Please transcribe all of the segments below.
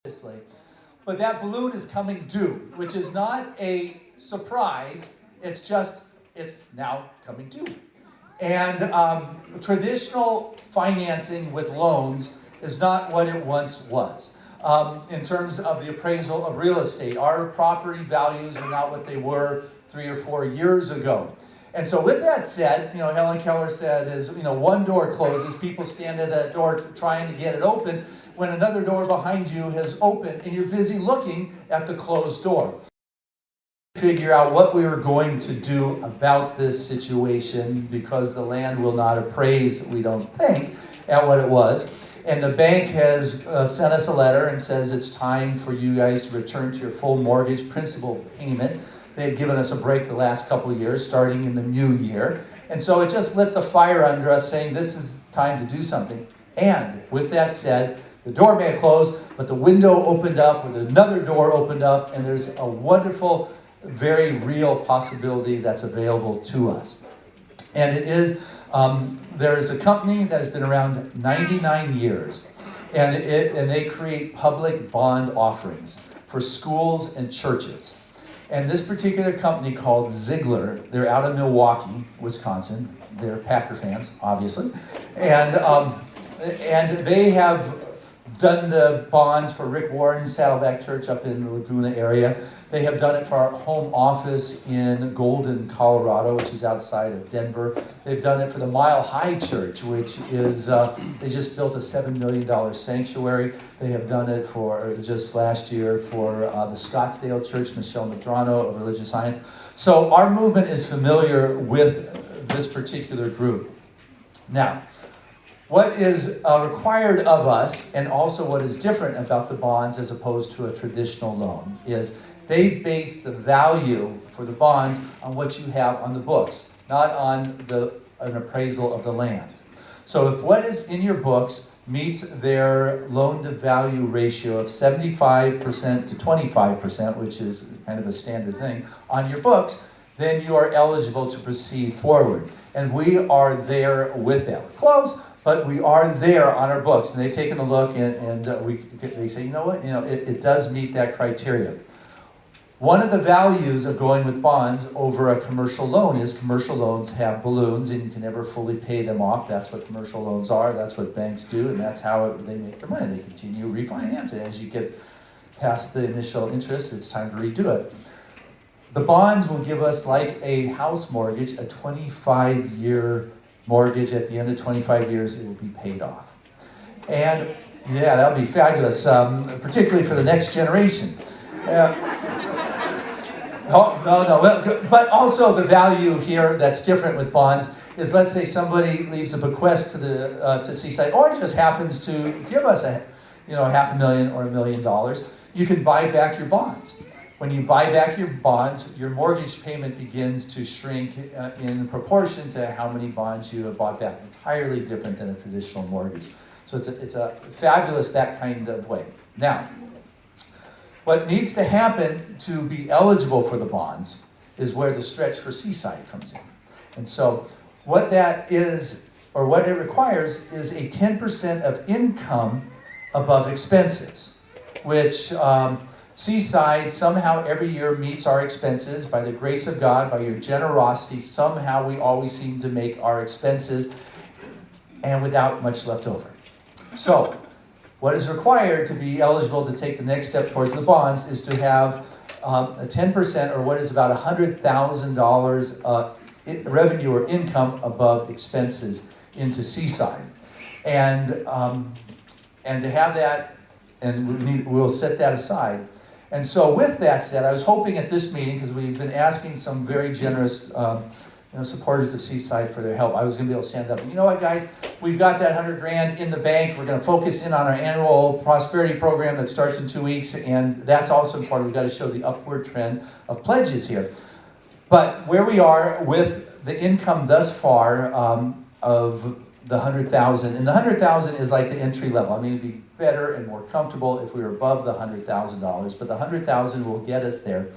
obviously. But that balloon is coming due, which is not a surprise. It's now coming due. And traditional financing with loans is not what it once was. In terms of the appraisal of real estate, our property values are not what they were 3 or 4 years ago. And so with that said, Helen Keller said is, one door closes, people stand at that door trying to get it open when another door behind you has opened and you're busy looking at the closed door. Figure out what we were going to do about this situation because the land will not appraise, we don't think, at what it was. And the bank has sent us a letter and says it's time for you guys to return to your full mortgage principal payment. They had given us a break the last couple of years, starting in the new year. And so it just lit the fire under us saying this is time to do something. And with that said, the door may have closed, but the window opened up, or another door opened up, and there's a wonderful, very real possibility that's available to us. And it is, there is a company that has been around 99 years, and they create public bond offerings for schools and churches. And this particular company called Ziegler, they're out of Milwaukee, Wisconsin. They're Packer fans, obviously. And they have done the bonds for Rick Warren's Saddleback Church up in the Laguna area. They have done it for our home office in Golden, Colorado, which is outside of Denver. They've done it for the Mile High Church, which is, they just built a $7 million sanctuary. They have done it for, just last year, for the Scottsdale Church, Michelle Madrano of Religious Science. So our movement is familiar with this particular group. Now, what is required of us, and also what is different about the bonds as opposed to a traditional loan, is they base the value for the bonds on what you have on the books, not on an appraisal of the land. So if what is in your books meets their loan-to-value ratio of 75% to 25%, which is kind of a standard thing, on your books, then you are eligible to proceed forward. And we are there with them. We're close, but we are there on our books. And they've taken a look and they say, you know what, it does meet that criteria. One of the values of going with bonds over a commercial loan is commercial loans have balloons and you can never fully pay them off. That's what commercial loans are. That's what banks do, and that's how they make their money. They continue to refinance it. As you get past the initial interest, it's time to redo it. The bonds will give us, like a house mortgage, a 25-year mortgage. At the end of 25 years, it will be paid off. And yeah, that would be fabulous, particularly for the next generation. But also the value here that's different with bonds is, let's say somebody leaves a bequest to Seaside, or just happens to give us $500,000 or $1 million. You can buy back your bonds. When you buy back your bonds, your mortgage payment begins to shrink in proportion to how many bonds you have bought back. Entirely different than a traditional mortgage. So it's a fabulous that kind of way. Now, what needs to happen to be eligible for the bonds is where the stretch for Seaside comes in. And so what that is, or what it requires, is a 10% of income above expenses, which Seaside somehow every year meets our expenses by the grace of God, by your generosity. Somehow we always seem to make our expenses and without much left over. So what is required to be eligible to take the next step towards the bonds is to have a 10%, or what is about $100,000 revenue or income above expenses into Seaside. And to have that, and we'll set that aside. And so with that said, I was hoping at this meeting, because we've been asking some very generous supporters of Seaside for their help, I was going to be able to stand up. And you know what, guys? We've got that $100,000 in the bank. We're going to focus in on our annual prosperity program that starts in 2 weeks, and that's also important. We've got to show the upward trend of pledges here. But where we are with the income thus far of the $100,000, and the $100,000 is like the entry level. I mean, it'd be better and more comfortable if we were above the $100,000, but the $100,000 will get us there.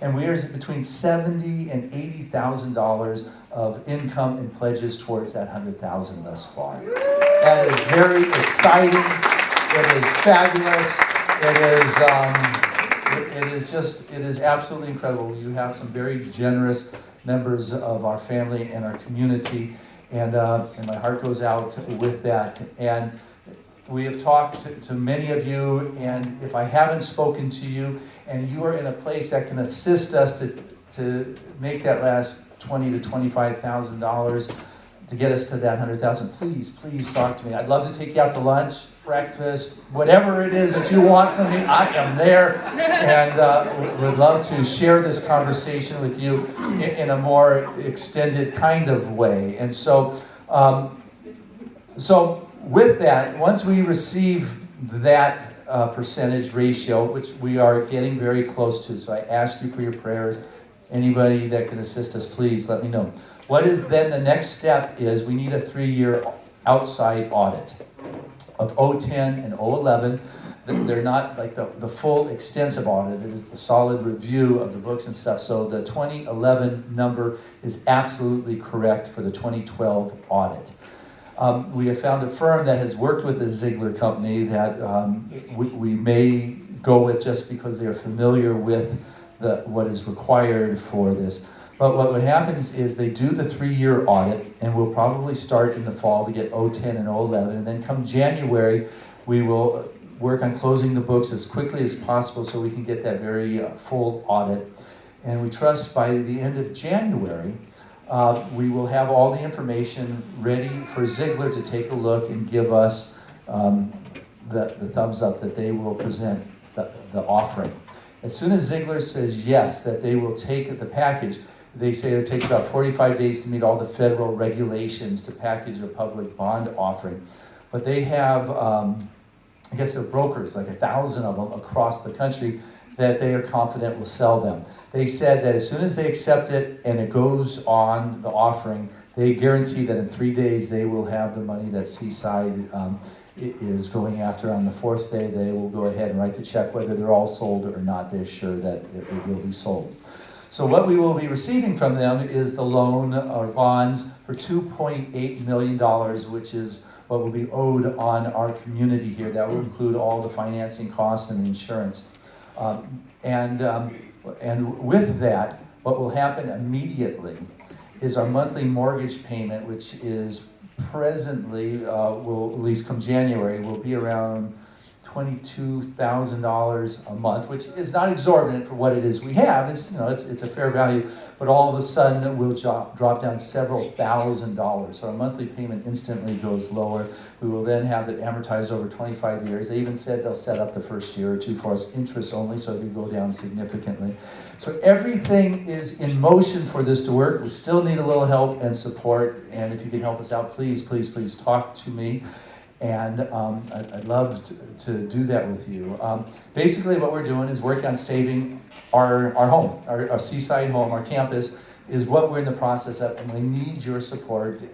And we are between $70,000 and $80,000 of income and pledges towards that $100,000 thus far. That is very exciting. It is fabulous. It is absolutely incredible. You have some very generous members of our family and our community, and my heart goes out with that. And we have talked to many of you, and if I haven't spoken to you, and you are in a place that can assist us to make that last $20,000 to $25,000 to get us to that 100,000, please talk to me. I'd love to take you out to lunch, breakfast, whatever it is that you want from me. I am there, and would love to share this conversation with you in a more extended kind of way. And so with that, once we receive that percentage ratio, which we are getting very close to, so I ask you for your prayers. Anybody that can assist us, please let me know. What is then the next step is we need a 3-year outside audit of 010 and 011. They're not like the full extensive audit. It is the solid review of the books and stuff. So the 2011 number is absolutely correct for the 2012 audit. We have found a firm that has worked with the Ziegler Company that we may go with just because they are familiar with what is required for this. But what happens is they do the 3-year audit, and we'll probably start in the fall to get 010 and 011, and then come January, we will work on closing the books as quickly as possible so we can get that very full audit. And we trust by the end of January, we will have all the information ready for Ziegler to take a look and give us the thumbs up that they will present the offering. As soon as Ziegler says yes, that they will take the package, they say it takes about 45 days to meet all the federal regulations to package a public bond offering. But they have, I guess they're brokers, like 1,000 of them across the country, that they are confident will sell them. They said that as soon as they accept it and it goes on the offering, they guarantee that in 3 days they will have the money that Seaside is going after. On the 4th day, they will go ahead and write the check. Whether they're all sold or not, they're sure that it will be sold. So what we will be receiving from them is the loan or bonds for $2.8 million, which is what will be owed on our community here. That will include all the financing costs and insurance. And with that, what will happen immediately is our monthly mortgage payment, which is presently, will at least come January, will be around $22,000 a month, which is not exorbitant for what it is we have. It's a fair value, but all of a sudden it will drop down several $1,000s. So our monthly payment instantly goes lower. We will then have it amortized over 25 years. They even said they'll set up the first year or two for us interest only, so it will go down significantly. So everything is in motion for this to work. We still need a little help and support, and if you can help us out, please talk to me. And I'd love to do that with you. Basically what we're doing is working on saving our home, our Seaside home, our campus, is what we're in the process of, and we need your support.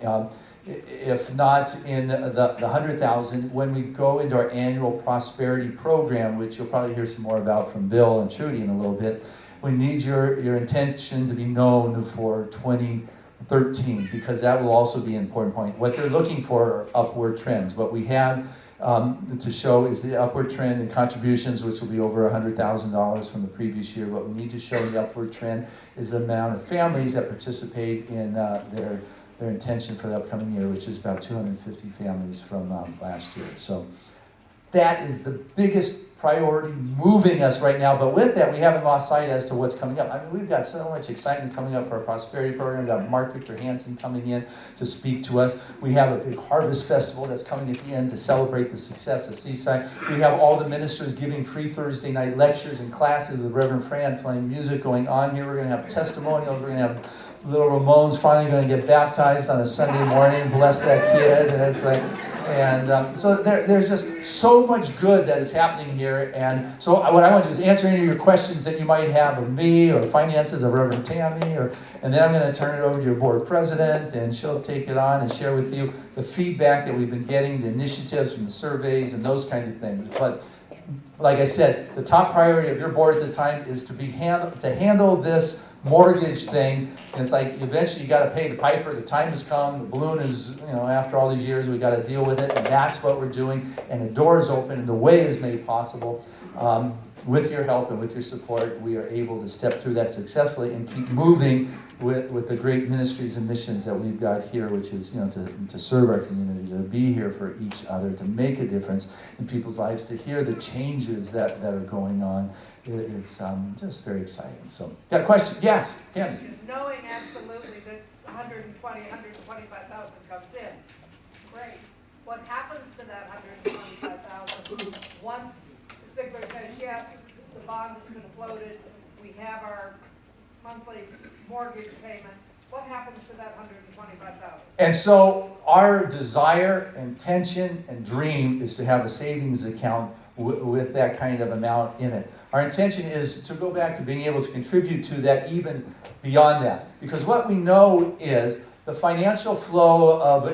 If not in the 100,000, when we go into our annual prosperity program, which you'll probably hear some more about from Bill and Trudy in a little bit, we need your intention to be known for 2013, because that will also be an important point. What they're looking for are upward trends. What we have to show is the upward trend in contributions, which will be over $100,000 from the previous year. What we need to show in the upward trend is the amount of families that participate in their intention for the upcoming year, which is about 250 families from last year. So that is the biggest priority moving us right now. But with that, we haven't lost sight as to what's coming up. I mean, we've got so much excitement coming up for our prosperity program. We've got Mark Victor Hansen coming in to speak to us. We have a big harvest festival that's coming at the end to celebrate the success of Seaside. We have all the ministers giving free Thursday night lectures and classes with Reverend Fran playing music going on here. We're going to have testimonials. We're going to have little Ramon's finally going to get baptized on a Sunday morning. Bless that kid. And it's like... so there's just so much good that is happening here. And so what I want to do is answer any of your questions that you might have of me or finances of Reverend Tammy. And then I'm going to turn it over to your board president, and she'll take it on and share with you the feedback that we've been getting, the initiatives from the surveys and those kind of things. But like I said, the top priority of your board at this time is to handle this mortgage thing. And it's like eventually you got to pay the piper. The time has come. The balloon is, after all these years, we got to deal with it, and that's what we're doing. And the door is open, and the way is made possible. With your help and with your support, we are able to step through that successfully and keep moving with the great ministries and missions that we've got here, which is, to serve our community, to be here for each other, to make a difference in people's lives, to hear the changes that are going on. It's just very exciting. So, got a question? Yes, Candace. Knowing absolutely that 125,000 comes in, great. What happens to that 125,000 once Ziegler says yes, the bond has been floated, we have our monthly mortgage payment? What happens to that 125,000? And so our desire, intention, and dream is to have a savings account with that kind of amount in it. Our intention is to go back to being able to contribute to that even beyond that. Because what we know is the financial flow of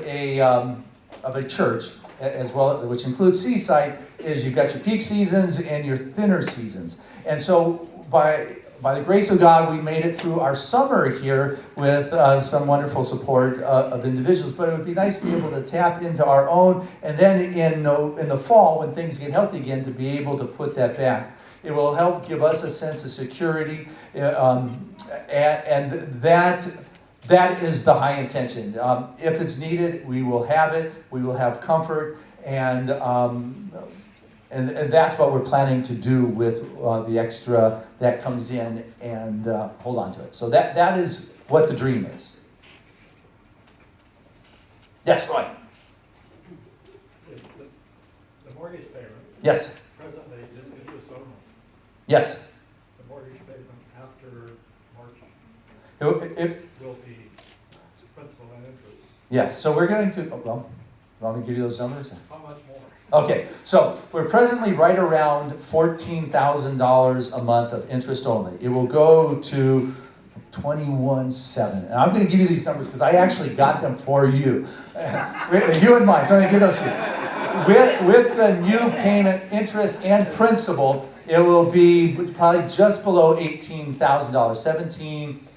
a church, as well, which includes Seaside, is you've got your peak seasons and your thinner seasons. And so by the grace of God, we made it through our summer here with some wonderful support of individuals. But it would be nice to be able to tap into our own, and then in the fall, when things get healthy again, to be able to put that back. It will help give us a sense of security, and that is the high intention. If it's needed, we will have it. We will have comfort, and that's what we're planning to do with the extra that comes in, and hold on to it. So that is what the dream is. Yes, Roy. The mortgage payment. Yes. Presently, is interest only. Yes. The mortgage payment after March It will be principal and interest. yes. So we're going to. Well, want me to give you those numbers? How much more? Okay, so we're presently right around $14,000 a month of interest only. It will go to 21.7, and I'm going to give you these numbers because I actually got them for you, you in mind. So I'm going to give those to you. With the new payment, interest and principal, it will be probably just below $18,000, 17,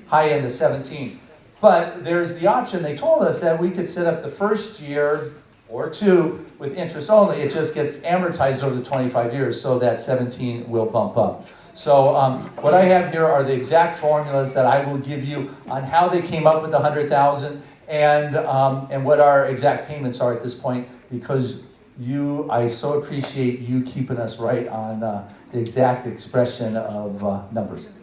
high end of 17. But there's the option. They told us that we could set up the first year or two with interest only. It just gets amortized over the 25 years, so that 17 will bump up. So what I have here are the exact formulas that I will give you on how they came up with the 100,000 and what our exact payments are at this point, because I so appreciate you keeping us right on the exact expression of numbers.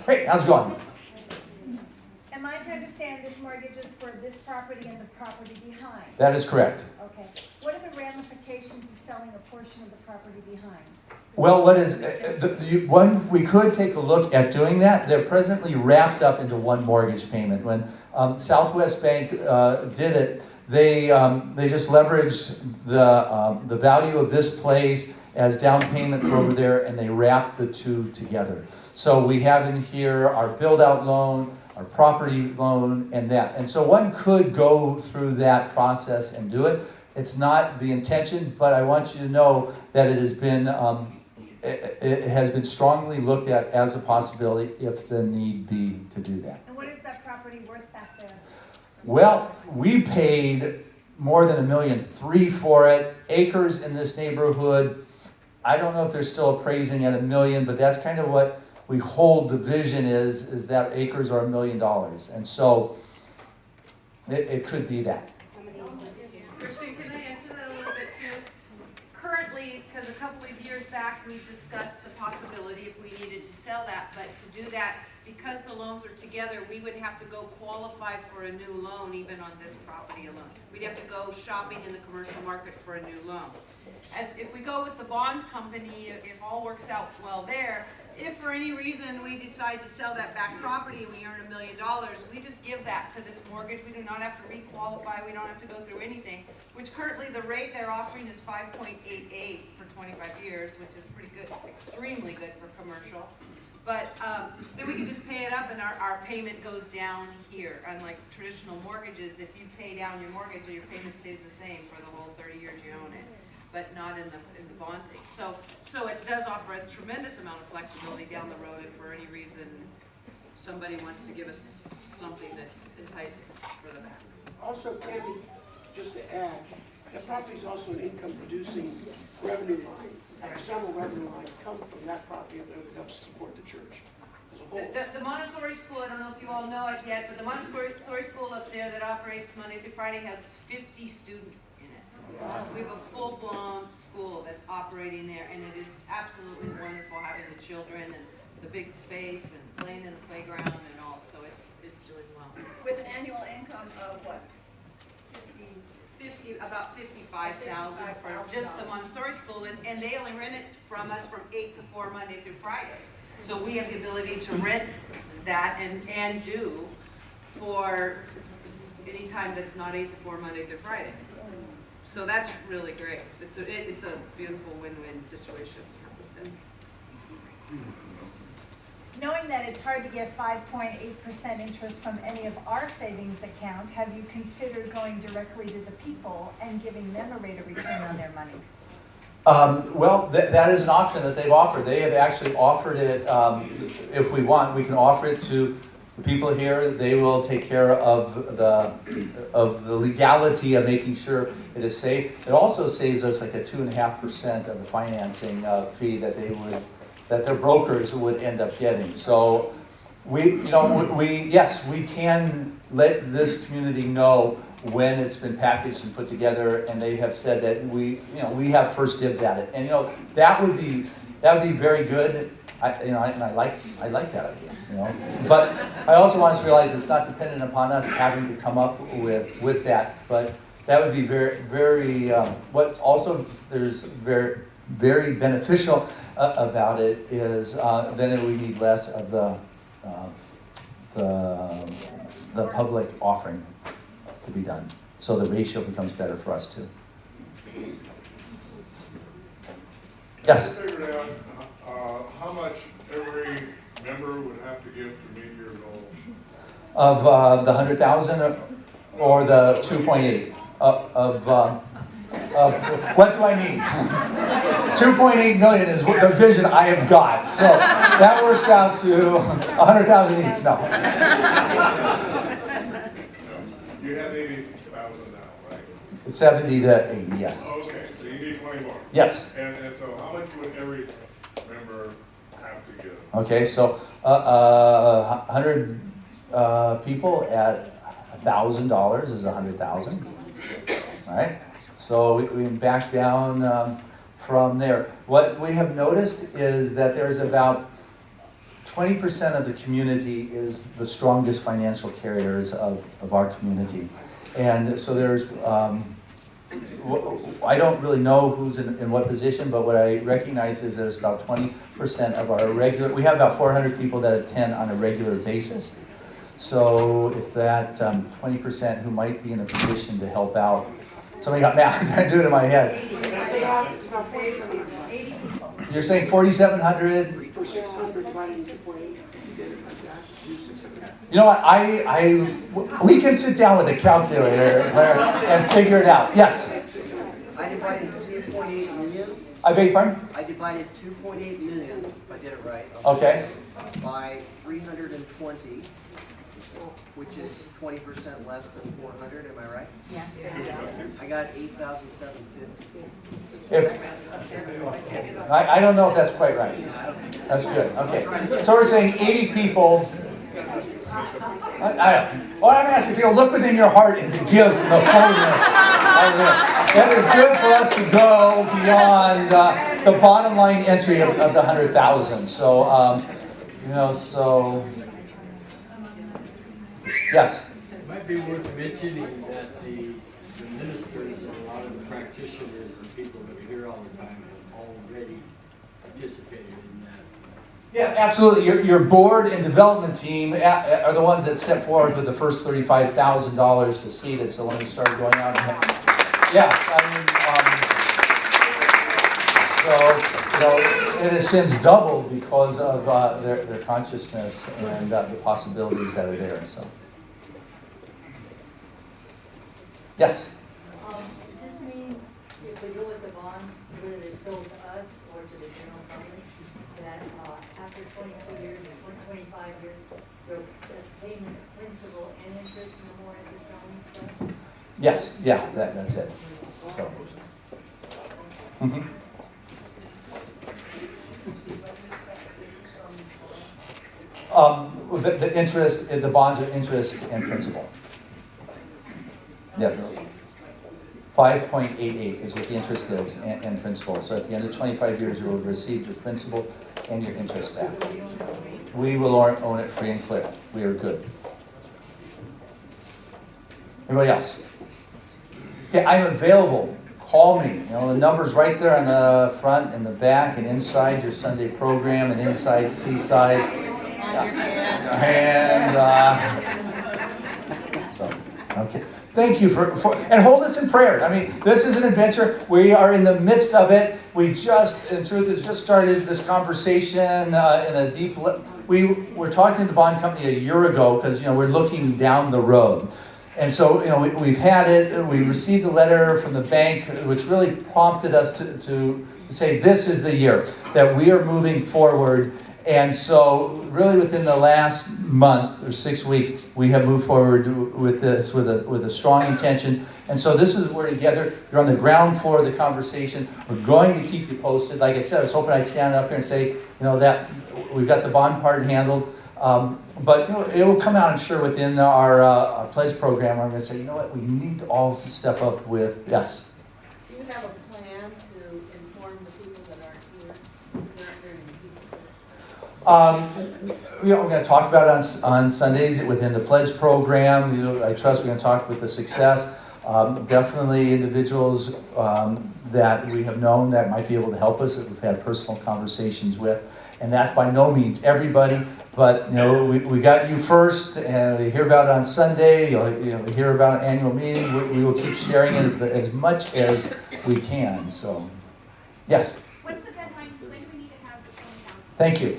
Hey, how's it going? Am I to understand this mortgage is for this property and the property behind? That is correct. Okay. What are the ramifications of selling a portion of the property behind? Well, one, we could take a look at doing that. They're presently wrapped up into one mortgage payment. When Southwest Bank did it, they just leveraged the value of this place as down payment for over there, and they wrapped the two together. So we have in here our build-out loan, our property loan, and that. And so one could go through that process and do it. It's not the intention, but I want you to know that it has been strongly looked at as a possibility if the need be to do that. And what is that property worth back there? Well, we paid more than $1.3 million for it. Acres in this neighborhood, I don't know if they're still appraising at $1 million, but that's kind of what we hold the vision is that acres are $1 million. And so it could be that. Christine, can I answer that a little bit too? Currently, because a couple of years back, we discussed the possibility if we needed to sell that, but to do that, because the loans are together, we would have to go qualify for a new loan even on this property alone. We'd have to go shopping in the commercial market for a new loan. As if we go with the bond company, if all works out well there, if for any reason we decide to sell that back property and we earn $1 million, we just give that to this mortgage. We do not have to requalify. We don't have to go through anything, which currently the rate they're offering is 5.88 for 25 years, which is pretty good, extremely good for commercial. But then we can just pay it up and our payment goes down here. Unlike traditional mortgages, if you pay down your mortgage, your payment stays the same for the whole 30 years you own it. but not in the bond thing. So it does offer a tremendous amount of flexibility down the road if for any reason somebody wants to give us something that's enticing for the back. Also, Tammy, just to add, that property is also an income-producing revenue line. And several revenue lines come from that property that helps support the church as a whole. The Montessori school, I don't know if you all know it yet, but the Montessori school up there that operates Monday through Friday has 50 students in it. We have a full-blown school that's operating there, and it is absolutely wonderful having the children and the big space and playing in the playground and all, so it's doing well. With an annual income of what? About 55,000 for just the Montessori school, and they only rent it from us from 8 to 4 Monday through Friday. So we have the ability to rent that and do for any time that's not 8 to 4 Monday through Friday. So that's really great. It's a beautiful win-win situation. Knowing that it's hard to get 5.8% interest from any of our savings account, have you considered going directly to the people and giving them a rate of return on their money? Well, that is an option that they've offered. They have actually offered it, if we want, we can offer it to the people here. They will take care of the legality of making sure it is safe. It also saves us like a 2.5% of the financing fee that their brokers would end up getting. So yes, we can let this community know when it's been packaged and put together, and they have said that we have first dibs at it. And that would be very good. I like that idea. But I also want us to realize it's not dependent upon us having to come up with that. But that would be very, very. What's also there's very, very beneficial about it is then we need less of the public offering to be done. So the ratio becomes better for us too. Yes? I figured out how much every member would have to give to meet your goal. Of the 100,000 or the 2.8 of what do I need? 2.8 million is the vision I have got. So that works out to 100,000 each. No. You have 80,000 now, right? 70 to 80, yes. Okay, so you need 20 more. Yes. And so how much would every member have to give? Okay, so 100 people at $1,000 is 100,000. All right. So we can back down from there. What we have noticed is that there's about 20% of the community is the strongest financial carriers of our community. And so there's, I don't really know who's in what position, but what I recognize is there's about 20% of our regular, we have about 400 people that attend on a regular basis. So if that 20% who might be in a position to help out, somebody got mad, I do it in my head. It's about 4,700. 80 people. You're saying 4,700? For 600 divided into 2.8, you did it like that, do 600. You know what, we can sit down with a calculator Claire, and figure it out. Yes? 600. I divided 2.8 million. I beg your pardon? I divided 2.8 million, if I did it right. Okay. By 320, which is 20% less than 400, am I right? Yeah. I got 8,750. I don't know if that's quite right. That's good. Okay. So we're saying 80 people. Well, I'm asking people, look within your heart and to give from the kindness. That is good for us to go beyond the bottom line entry of the 100,000. So, so. Yes. It might be worth mentioning that the ministers and a lot of the practitioners and people that are here all the time have already participated in that. Yeah, absolutely. Your board and development team are the ones that step forward with the first $35,000 to seed it. So when we started going out, it has since doubled because of their consciousness and the possibilities that are there. So, yes. Does this mean if we go with the bond to the general public, that after 22 years or 25 years, there's payment of principal and interest, no more interest only stuff? Yes, yeah, that's it. So. Mhm. The interest, the bonds are interest and principal. Yeah. 5.88 is what the interest is and principal. So at the end of 25 years, you will receive your principal and your interest back. We will own it free and clear. We are good. Anybody else? Yeah, I'm available. Call me. You know, the number's right there on the front and the back and inside your Sunday program and inside Seaside. And so, okay. Thank you for and hold us in prayer. I mean, this is an adventure. We are in the midst of it. We just, in truth, has just started this conversation in a deep. We were talking to the bond company a year ago because we're looking down the road. And so, we've had it. We received a letter from the bank, which really prompted us to say this is the year that we are moving forward. And so, really, within the last month or 6 weeks, we have moved forward with this with a strong intention. And so, this is we're together. You're on the ground floor of the conversation. We're going to keep you posted. Like I said, I was hoping I'd stand up here and say, that we've got the bond part handled. But it will come out, I'm sure, within our pledge program. I'm going to say, what, we need to all step up with yes. Do you have a plan to inform the people that aren't here? There aren't very many people. We're going to talk about it on Sundays within the pledge program. I trust we're going to talk with the success. Definitely individuals that we have known that might be able to help us that we've had personal conversations with. And that's by no means everybody. But we got you first, and we hear about it on Sunday. You'll hear about an annual meeting. We will keep sharing it as much as we can. So, yes. What's the deadline? When do we need to have this on? Thank you.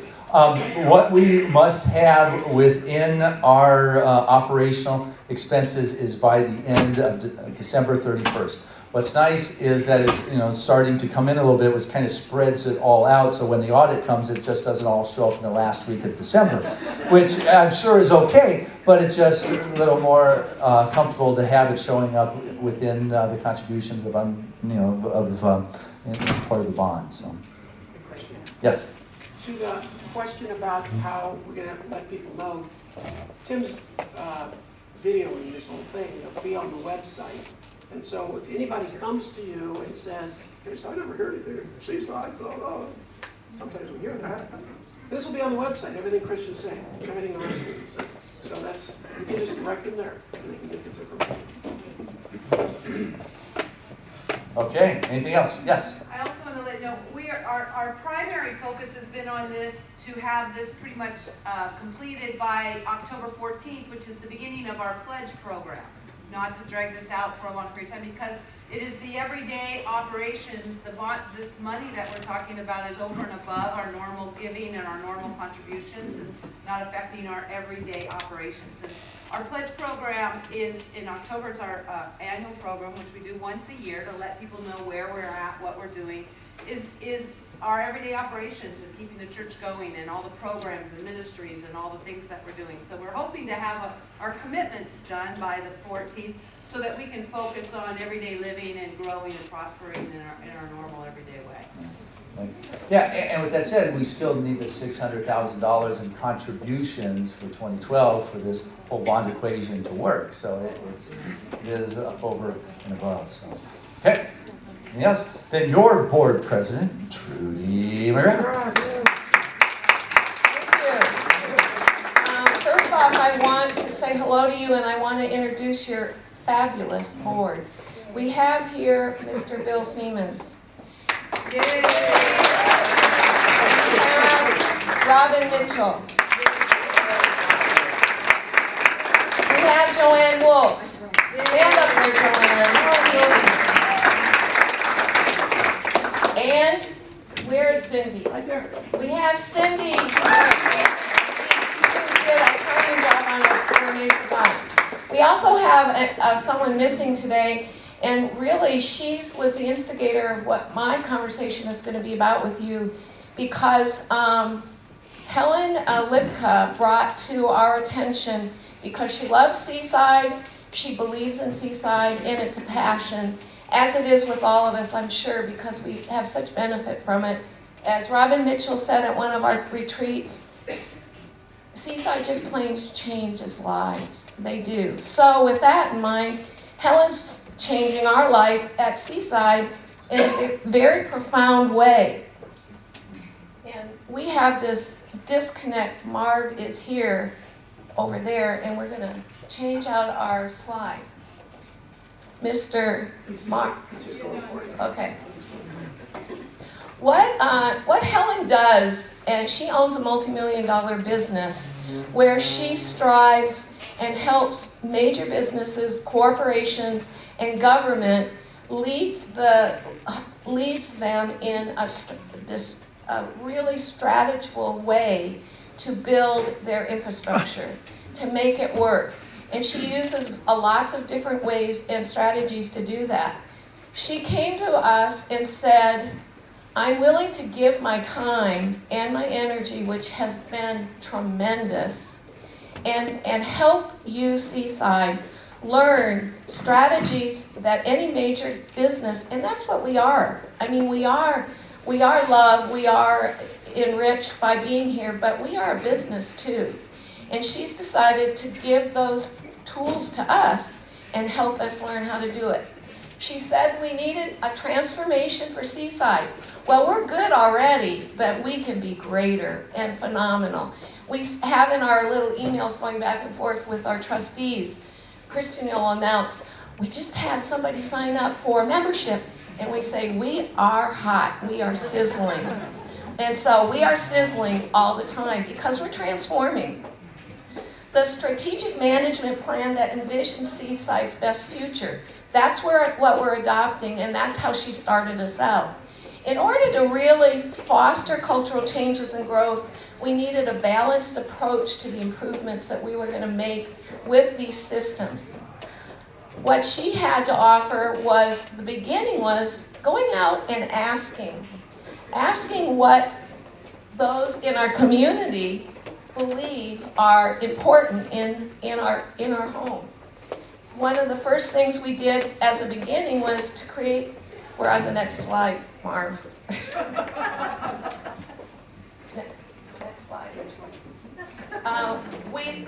What we must have within our operational expenses is by the end of December 31st. What's nice is that it's starting to come in a little bit, which kind of spreads it all out. So when the audit comes, it just doesn't all show up in the last week of December, which I'm sure is okay, but it's just a little more comfortable to have it showing up within the contributions of as part of the bond. So, yes. To the question about how we're going to let people know, Tim's videoing this whole thing. It'll be on the website. And so if anybody comes to you and says, I never heard anything, Seaside, blah, blah, sometimes we hear that. This will be on the website, everything Christian's saying, everything the rest of us is saying. So you can just direct them there, and they can get this information. Okay, anything else? Yes. I also want to let you know, our primary focus has been on this, to have this pretty much completed by October 14th, which is the beginning of our pledge program. Not to drag this out for a long period of time, because it is the everyday operations, this money that we're talking about is over and above our normal giving and our normal contributions and not affecting our everyday operations. And our pledge program is in October. It's our annual program, which we do once a year to let people know where we're at, what we're doing, is our everyday operations and keeping the church going and all the programs and ministries and all the things that we're doing. So we're hoping to have our commitments done by the 14th so that we can focus on everyday living and growing and prospering in our normal everyday way. Thanks. Yeah, and with that said, we still need the $600,000 in contributions for 2012 for this whole bond equation to work. So it is up over and above. So, okay. Anything else? Then your board president, Trudy McGrath. Thank you. First off, I want to say hello to you, and I want to introduce your fabulous board. We have here Mr. Bill Siemens. Yay! We have Robin Mitchell. We have Joanne Wolf. Stand up there, Joanne. And where's Cindy? Right there. We have Cindy. Who did a charming job on the coordinated device. We also have someone missing today, And really, she was the instigator of what my conversation is going to be about with you, because Helen Lipka brought to our attention, because she loves Seasides, she believes in Seaside, and it's a passion, as it is with all of us, I'm sure, because we have such benefit from it. As Robin Mitchell said at one of our retreats, Seaside just plain changes lives. They do. So with that in mind, Helen's changing our life at Seaside in a very profound way. And we have this disconnect. Marv is here, over there, and we're going to change out our slide. Mr. Mark. Okay. What Helen does, and she owns a multi-million-dollar business where she strives and helps major businesses, corporations, and government leads them in a really strategical way to build their infrastructure, to make it work. And she uses lots of different ways and strategies to do that. She came to us and said, I'm willing to give my time and my energy, which has been tremendous, and help you, Seaside, learn strategies that any major business, and that's what we are. I mean, we are loved, we are enriched by being here, but we are a business too. And she's decided to give those tools to us and help us learn how to do it. She said we needed a transformation for Seaside. Well, we're good already, but we can be greater and phenomenal. We have in our little emails going back and forth with our trustees, Christian will announce, we just had somebody sign up for membership. And we say, we are hot, we are sizzling. And so we are sizzling all the time because we're transforming. The strategic management plan that envisions Seaside's best future, that's what we're adopting, and that's how she started us out. In order to really foster cultural changes and growth, we needed a balanced approach to the improvements that we were going to make with these systems. What she had to offer was, the beginning was going out and asking what those in our community believe are important in our home. One of the first things we did as a beginning was to create, we're on the next slide, Marv. Next slide.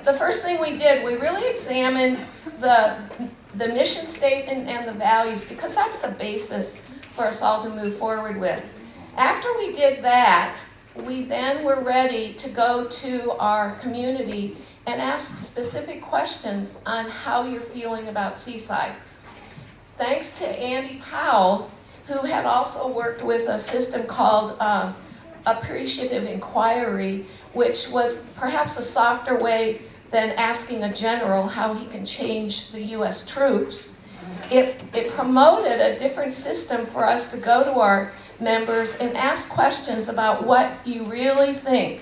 The first thing we did, we really examined the mission statement and the values, because that's the basis for us all to move forward with. After we did that, we then were ready to go to our community and ask specific questions on how you're feeling about Seaside. Thanks to Andy Powell, who had also worked with a system called Appreciative Inquiry, which was perhaps a softer way than asking a general how he can change the U.S. troops. It promoted a different system for us to go to our members and ask questions about what you really think.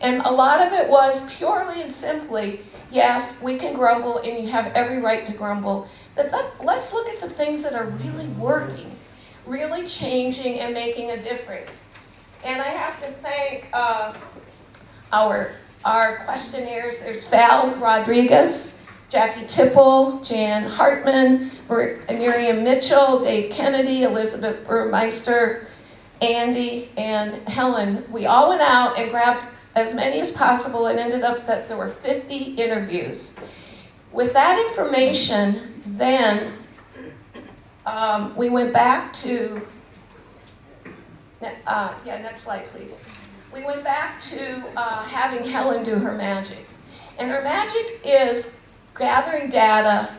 And a lot of it was purely and simply, yes, we can grumble and you have every right to grumble, but let's look at the things that are really working, really changing and making a difference. And I have to thank our questionnaires. There's Val Rodriguez, Jackie Tipple, Jan Hartman, Miriam Mitchell, Dave Kennedy, Elizabeth Burmeister, Andy, and Helen. We all went out and grabbed as many as possible and ended up that there were 50 interviews. With that information, then we went back to, next slide please. We went back to having Helen do her magic. And her magic is gathering data,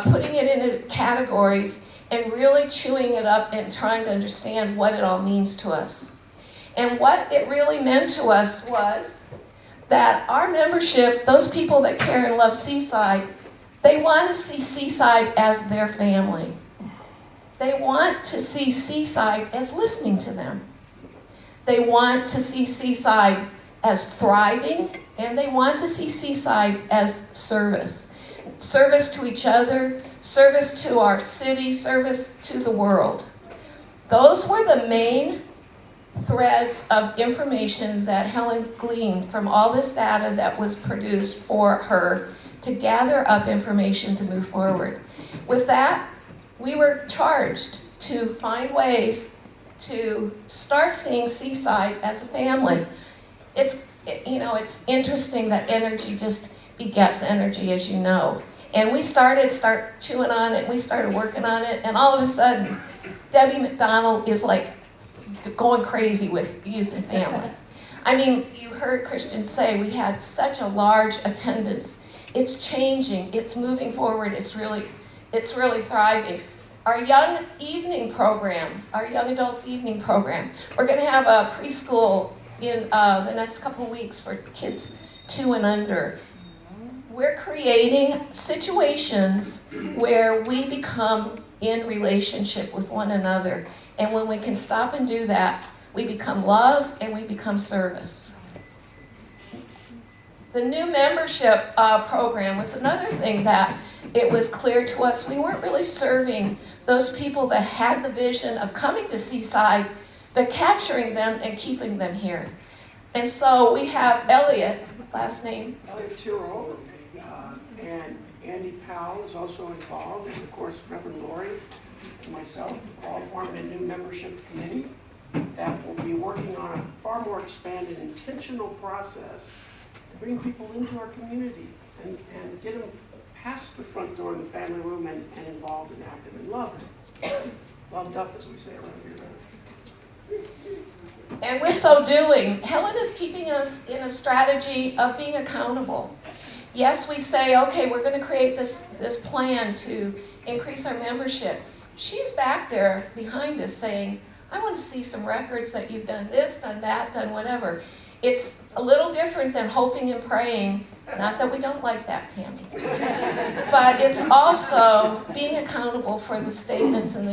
putting it into categories, and really chewing it up and trying to understand what it all means to us. And what it really meant to us was that our membership, those people that care and love Seaside, they want to see Seaside as their family. They want to see Seaside as listening to them. They want to see Seaside as thriving, and they want to see Seaside as service. Service to each other, service to our city, service to the world. Those were the main threads of information that Helen gleaned from all this data that was produced for her to gather up information to move forward. With that, we were charged to find ways to start seeing Seaside as a family. It's interesting that energy just begets energy, as you know. And we start chewing on it, we started working on it, and all of a sudden, Debbie McDonald is like going crazy with youth and family. I mean, you heard Christian say we had such a large attendance. It's changing, it's moving forward, it's really thriving. Our young evening program, our young adults evening program, we're going to have a preschool in the next couple of weeks for kids 2 and under. We're creating situations where we become in relationship with one another. And when we can stop and do that, we become love and we become service. The new membership program was another thing that it was clear to us we weren't really serving those people that had the vision of coming to Seaside, but capturing them and keeping them here. And so we have Elliot, last name. Elliot Turo, and Andy Powell is also involved, and of course Reverend Lori and myself all formed a new membership committee that will be working on a far more expanded, intentional process to bring people into our community and get them past the front door in the family room and involved and active and loved. Loved up, as we say around here. And with so doing, Helen is keeping us in a strategy of being accountable. Yes, we say, okay, we're going to create this plan to increase our membership. She's back there behind us saying, I want to see some records that you've done this, done that, done whatever. It's a little different than hoping and praying. Not that we don't like that, Tammy. But it's also being accountable for the statements and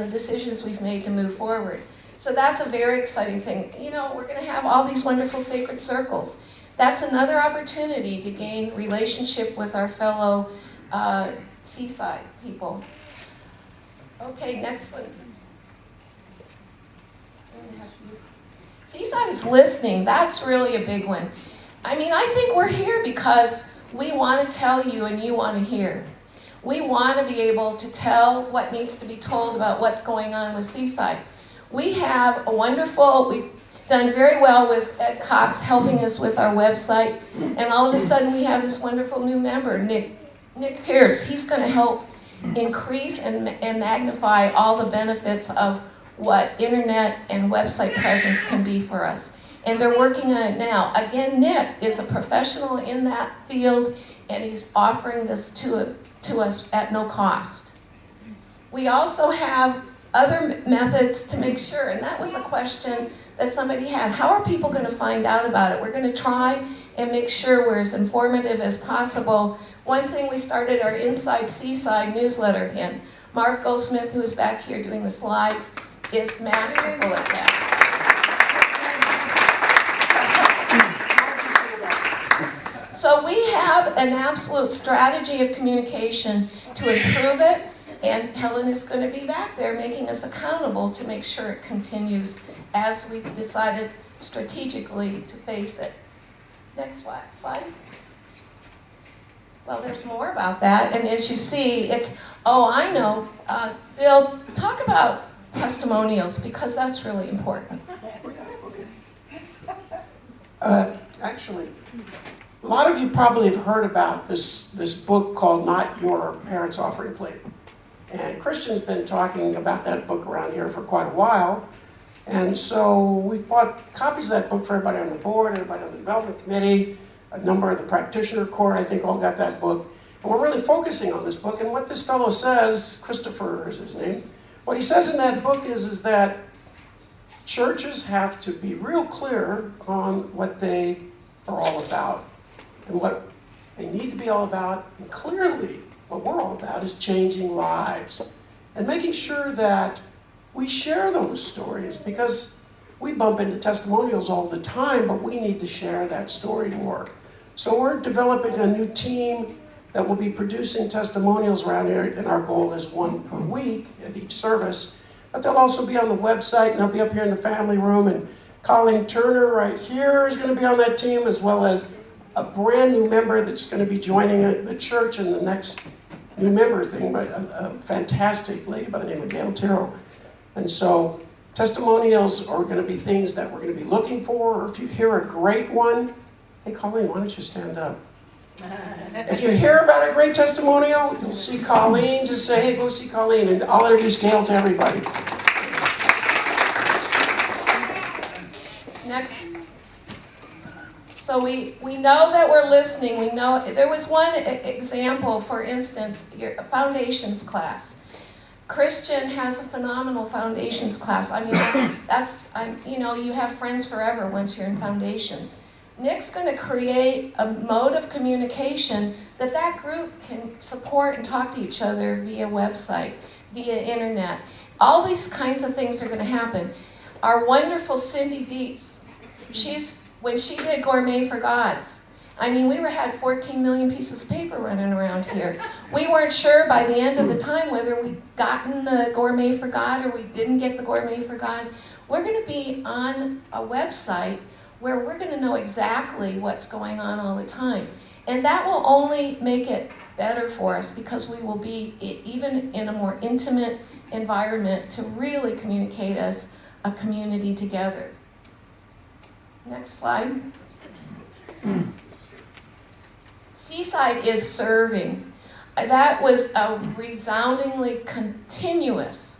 the decisions we've made to move forward. So that's a very exciting thing. You know, we're going to have all these wonderful sacred circles. That's another opportunity to gain relationship with our fellow Seaside people. Okay, next one. Seaside is listening. That's really a big one. I mean, I think we're here because we want to tell you and you want to hear. We want to be able to tell what needs to be told about what's going on with Seaside. We have a wonderful, we've done very well with Ed Cox helping us with our website, and all of a sudden we have this wonderful new member, Nick Pierce. He's going to help increase and magnify all the benefits of what internet and website presence can be for us. And they're working on it now. Again, Nick is a professional in that field, and he's offering this to us at no cost. We also have other methods to make sure, and that was a question that somebody had. How are people going to find out about it? We're going to try and make sure we're as informative as possible. One thing, we started our Inside Seaside newsletter again. Mark Goldsmith, who is back here doing the slides, is masterful at that. So we have an absolute strategy of communication to improve it, and Helen is going to be back there making us accountable to make sure it continues as we've decided strategically to face it. Next slide. Well, there's more about that, and as you see, it's, I know. Bill, talk about testimonials, because that's really important. Actually, a lot of you probably have heard about this book called Not Your Parents' Offering Plate. And Christian's been talking about that book around here for quite a while. And so we've bought copies of that book for everybody on the board, everybody on the development committee, a number of the practitioner corps, I think, all got that book. And we're really focusing on this book. And what this fellow says, Christopher is his name, what he says in that book is that churches have to be real clear on what they are all about and what they need to be all about. And clearly, what we're all about is changing lives and making sure that we share those stories, because we bump into testimonials all the time, but we need to share that story more. So we're developing a new team that will be producing testimonials around here, and our goal is 1 per week at each service. But they'll also be on the website, and they'll be up here in the family room, and Colleen Turner right here is going to be on that team, as well as a brand new member that's going to be joining the church in the next new member thing, but a fantastic lady by the name of Gail Terrell. And so testimonials are going to be things that we're going to be looking for, or if you hear a great one, hey Colleen, why don't you stand up? If you hear about a great testimonial, you'll see Colleen, just say, hey, go see Colleen, and I'll introduce Gail to everybody. Next. So we know that we're listening. We know there was one example, for instance, your foundations class. Christian has a phenomenal foundations class. I mean, you have friends forever once you're in foundations. Nick's going to create a mode of communication that group can support and talk to each other via website, via internet. All these kinds of things are going to happen. Our wonderful Cindy Dees, when she did Gourmet for Gods, I mean, we had 14 million pieces of paper running around here. We weren't sure by the end of the time whether we'd gotten the Gourmet for God or we didn't get the Gourmet for God. We're going to be on a website where we're going to know exactly what's going on all the time. And that will only make it better for us because we will be even in a more intimate environment to really communicate as a community together. Next slide. Seaside is serving. That was a resoundingly continuous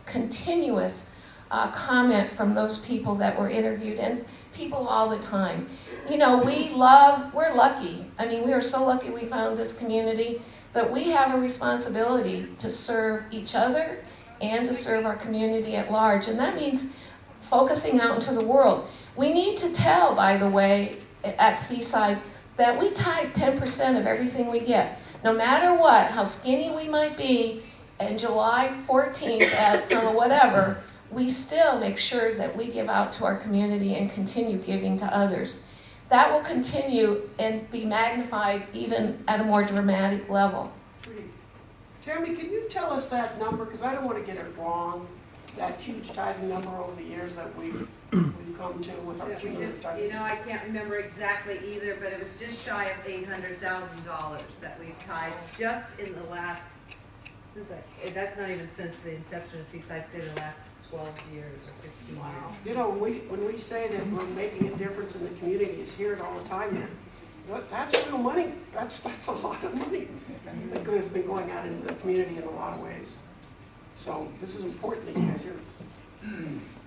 comment from those people that were interviewed, and people all the time. You know, we're lucky. I mean, we are so lucky we found this community, but we have a responsibility to serve each other and to serve our community at large, and that means focusing out into the world. We need to tell, by the way, at Seaside, that we tithe 10% of everything we get. No matter what, how skinny we might be, and July 14th at some whatever, we still make sure that we give out to our community and continue giving to others. That will continue and be magnified even at a more dramatic level. Tammy, can you tell us that number? Because I don't want to get it wrong. That huge tithing number over the years that we've come to with our cumulative tithing. I can't remember exactly either, but it was just shy of $800,000 that we've tithed just in the last, that's not even since the inception of Seaside City, the last 12 years or 15 years. You know, when we say that we're making a difference in the community, you hear it all the time now. That's real money. That's a lot of money that has been going out into the community in a lot of ways. So this is important that you guys hear this.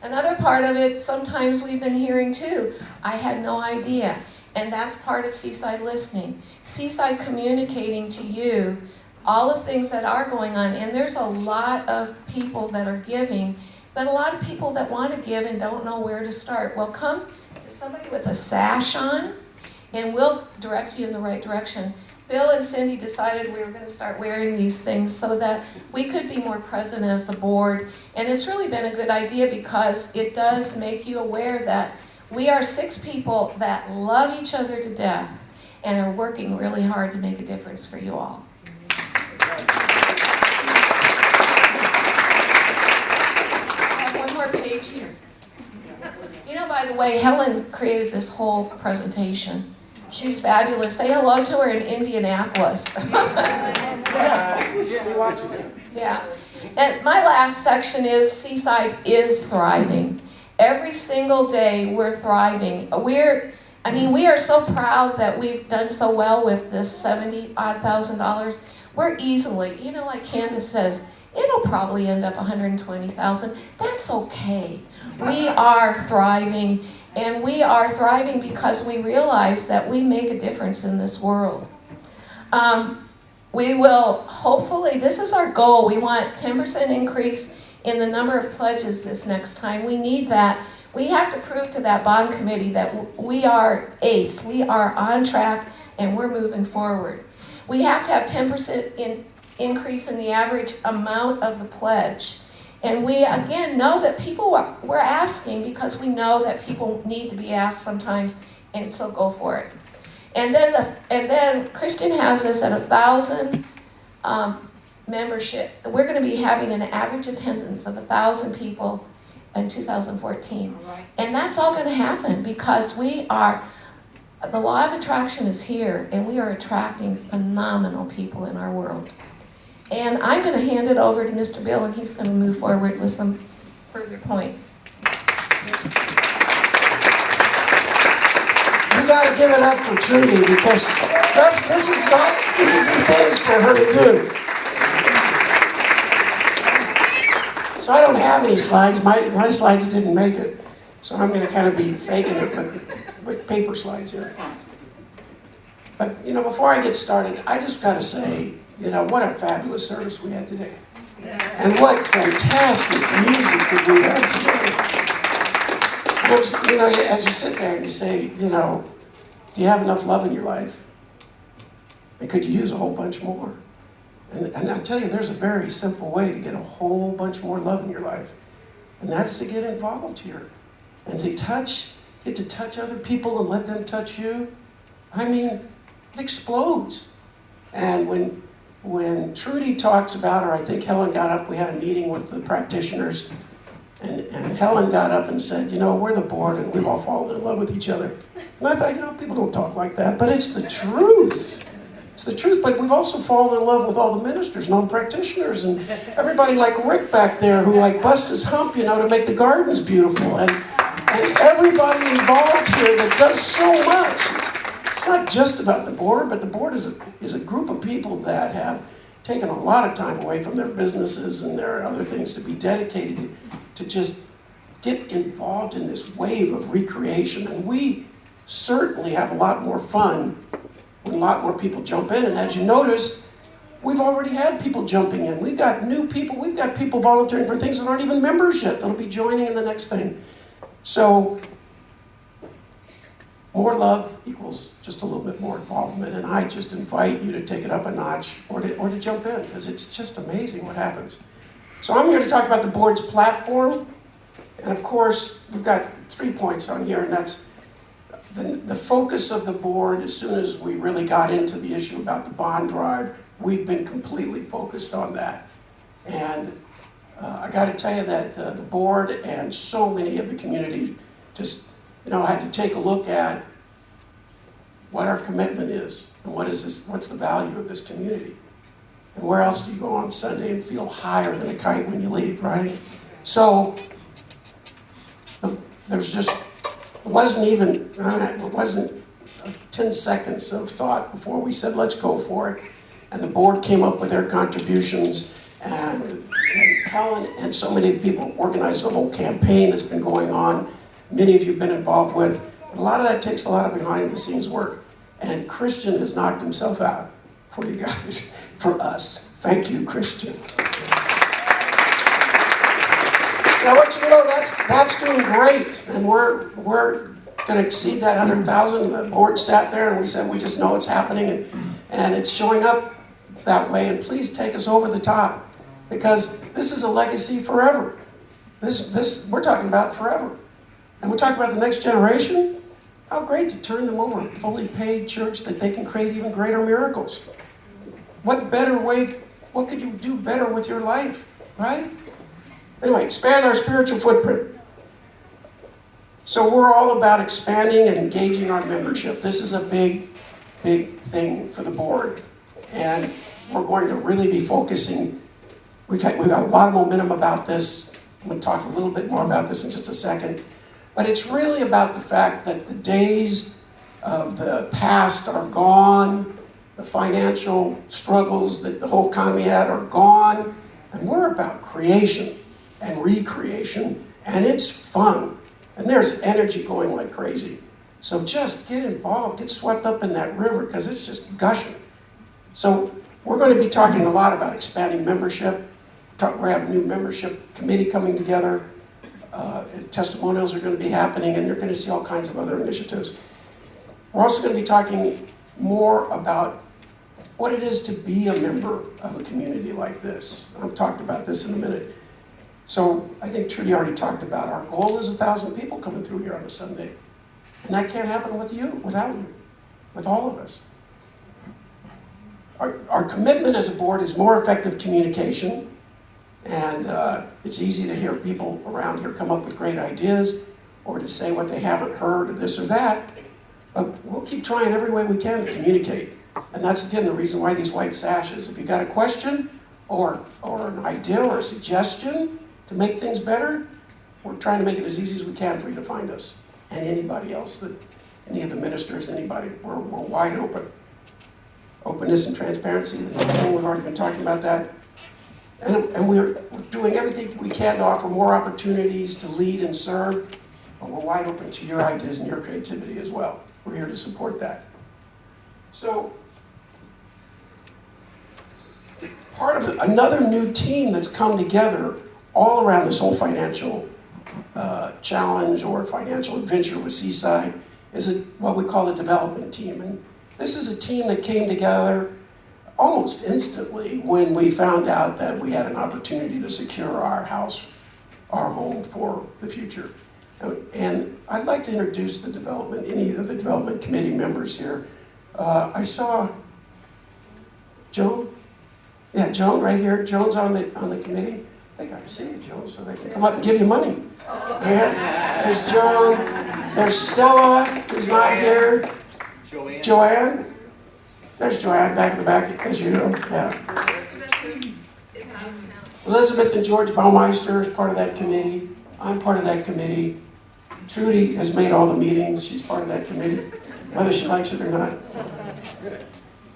Another part of it, sometimes we've been hearing too, I had no idea. And that's part of Seaside listening. Seaside communicating to you all the things that are going on. And there's a lot of people that are giving, but a lot of people that want to give and don't know where to start. Well, come to somebody with a sash on, and we'll direct you in the right direction. Bill and Cindy decided we were going to start wearing these things so that we could be more present as a board. And it's really been a good idea because it does make you aware that we are 6 people that love each other to death and are working really hard to make a difference for you all. I have one more page here. You know, by the way, Helen created this whole presentation. She's fabulous. Say hello to her in Indianapolis. Yeah. And my last section is Seaside is thriving. Every single day we're thriving. We are so proud that we've done so well with this $70,000. We're easily, like Candace says, it'll probably end up $120,000. That's okay. We are thriving. And we are thriving because we realize that we make a difference in this world. We will, hopefully, this is our goal. We want 10% increase in the number of pledges this next time. We need that. We have to prove to that bond committee that we are aced. We are on track and we're moving forward. We have to have 10% increase in the average amount of the pledge. And we, again, know that we're asking because we know that people need to be asked sometimes, and so go for it. And then Christian has us at 1,000 membership. We're going to be having an average attendance of 1,000 people in 2014. And that's all going to happen because the law of attraction is here, and we are attracting phenomenal people in our world. And I'm going to hand it over to Mr. Bill, and he's going to move forward with some further points. You gotta give it up for Trudy, because this is not easy things for her to do. So I don't have any slides. My slides didn't make it. So I'm gonna kind of be faking it with paper slides here. But, before I get started, I just gotta say, what a fabulous service we had today. And what fantastic music that we had today. As you sit there and you say, do you have enough love in your life? And could you use a whole bunch more? And I tell you, there's a very simple way to get a whole bunch more love in your life. And that's to get involved here. And to get to touch other people and let them touch you. I mean, it explodes. And when Trudy talks about, or I think Helen got up, we had a meeting with the practitioners, and Helen got up and said, we're the board and we've all fallen in love with each other. And I thought, people don't talk like that, but it's the truth. It's the truth, but we've also fallen in love with all the ministers and all the practitioners and everybody like Rick back there who busts his hump, to make the gardens beautiful. And everybody involved here that does so much. It's not just about the board, but the board is a group of people that have taken a lot of time away from their businesses and their other things to be dedicated to just get involved in this wave of recreation. And we certainly have a lot more fun when a lot more people jump in. And as you notice, we've already had people jumping in. We've got new people. We've got people volunteering for things that aren't even members yet. They'll be joining in the next thing. So more love equals just a little bit more involvement. And I just invite you to take it up a notch or to jump in, because it's just amazing what happens. So I'm here to talk about the board's platform. And of course, we've got 3 points on here, and that's the focus of the board. As soon as we really got into the issue about the bond drive, we've been completely focused on that. And I got to tell you that the board and so many of the community just, had to take a look at what our commitment is and what's the value of this community. And where else do you go on Sunday and feel higher than a kite when you leave, right? So it wasn't 10 seconds of thought before we said, let's go for it. And the board came up with their contributions, and Helen and so many people organized a whole campaign that's been going on. Many of you have been involved with. A lot of that takes a lot of behind the scenes work. And Christian has knocked himself out for you guys, for us. Thank you, Christian. So I want you to know that's doing great. And we're going to exceed that 100,000. The board sat there and we said, we just know it's happening, and it's showing up that way. And please take us over the top, because this is a legacy forever. This we're talking about forever. And we're talking about the next generation. How great to turn them over to a fully paid church that they can create even greater miracles. What better way, what could you do better with your life, right? Anyway, expand our spiritual footprint. So we're all about expanding and engaging our membership. This is a big, big thing for the board. And we're going to really be focusing. We've got a lot of momentum about this. I'm going to talk a little bit more about this in just a second. But it's really about the fact that the days of the past are gone. The financial struggles that the whole economy had are gone. And we're about creation and recreation. And it's fun. And there's energy going like crazy. So just get involved. Get swept up in that river, because it's just gushing. So we're going to be talking a lot about expanding membership. We have a new membership committee coming together. Testimonials are going to be happening, and you're going to see all kinds of other initiatives. We're also going to be talking more about what it is to be a member of a community like this. I've talked about this in a minute. So I think Trudy already talked about our goal is 1,000 people coming through here on a Sunday. And that can't happen without you. with all of us. Our commitment as a board is more effective communication, and it's easy to hear people around here come up with great ideas or to say what they haven't heard or this or that, but we'll keep trying every way we can to communicate. And that's, again, the reason why these white sashes. If you've got a question or an idea or a suggestion to make things better, we're trying to make it as easy as we can for you to find us and anybody else, any of the ministers, anybody. We're wide open. Openness and transparency, the next thing, we've already been talking about that. And we're doing everything we can to offer more opportunities to lead and serve, but we're wide open to your ideas and your creativity as well. We're here to support that. So, part of another new team that's come together all around this whole financial challenge or financial adventure with Seaside is what we call the development team. And this is a team that came together almost instantly when we found out that we had an opportunity to secure our house, our home for the future. And I'd like to introduce any of the development committee members here. I saw Joan. Yeah, Joan right here. Joan's on the committee. They got to see you, Joan, so they can come up and give you money. Yeah. There's Joan. There's Stella, who's not here. Joanne. There's Joanne back in the back, as you know. Yeah. Elizabeth and George Baumeister is part of that committee. I'm part of that committee. Trudy has made all the meetings. She's part of that committee, whether she likes it or not.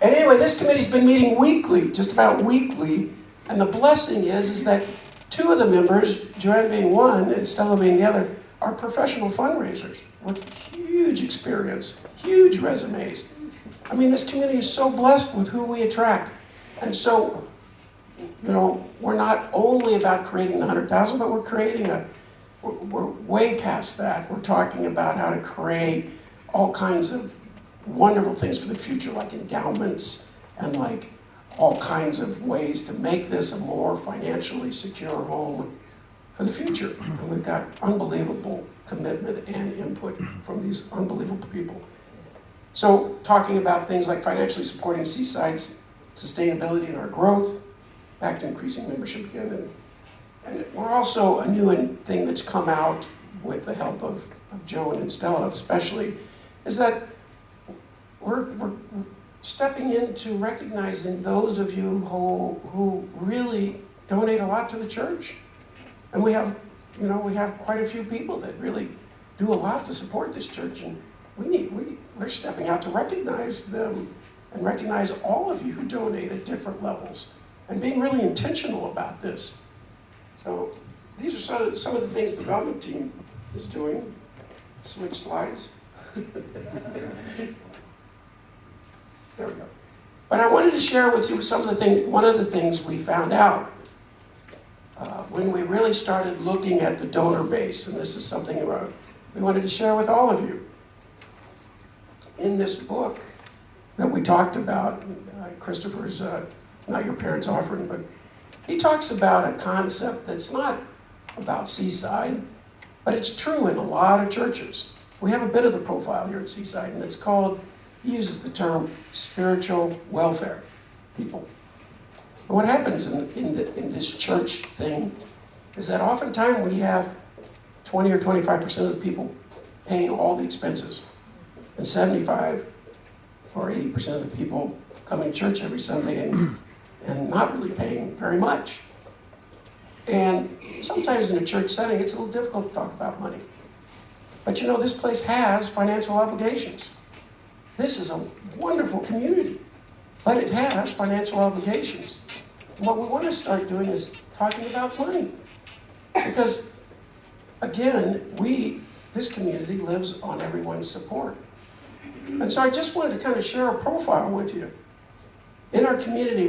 And anyway, this committee's been meeting weekly, just about weekly. And the blessing is that two of the members, Joanne being one and Stella being the other, are professional fundraisers with huge experience, huge resumes. I mean, this community is so blessed with who we attract. And so, we're not only about creating the 100,000, but we're way past that. We're talking about how to create all kinds of wonderful things for the future, like endowments and like all kinds of ways to make this a more financially secure home for the future. And we've got unbelievable commitment and input from these unbelievable people. So talking about things like financially supporting Seaside's sustainability and our growth, back to increasing membership again. And we're also a new thing that's come out with the help of Joan and Stella especially, is that we're stepping into recognizing those of you who really donate a lot to the church. And we have quite a few people that really do a lot to support this church, and we're stepping out to recognize them and recognize all of you who donate at different levels and being really intentional about this. So these are some of the things the development team is doing. Switch slides. There we go. But I wanted to share with you one of the things we found out when we really started looking at the donor base, and this is something we wanted to share with all of you. In this book that we talked about, Christopher's Not Your Parents' Offering, but he talks about a concept that's not about Seaside, but it's true in a lot of churches. We have a bit of the profile here at Seaside, and it's called, he uses the term spiritual welfare people. And what happens in this church thing is that oftentimes we have 20 or 25% of the people paying all the expenses, and 75 or 80% of the people coming to church every Sunday and not really paying very much. And sometimes in a church setting, it's a little difficult to talk about money. But this place has financial obligations. This is a wonderful community, but it has financial obligations. And what we want to start doing is talking about money. Because, again, this community lives on everyone's support. And so I just wanted to kind of share a profile with you. In our community,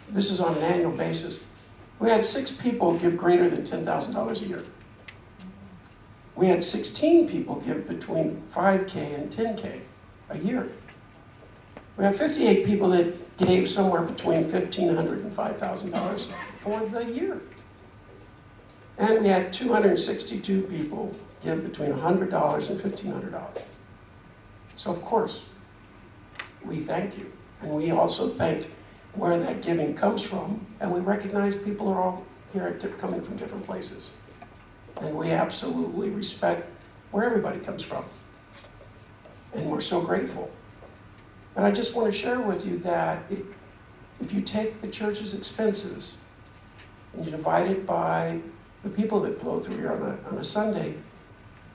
this is on an annual basis, we had 6 people give greater than $10,000 a year. We had 16 people give between $5K and $10K a year. We have 58 people that gave somewhere between $1,500 and $5,000 for the year. And we had 262 people give between $100 and $1,500. So of course, we thank you. And we also thank where that giving comes from, and we recognize people are all here coming from different places. And we absolutely respect where everybody comes from. And we're so grateful. And I just want to share with you that if you take the church's expenses and you divide it by the people that flow through here on a Sunday,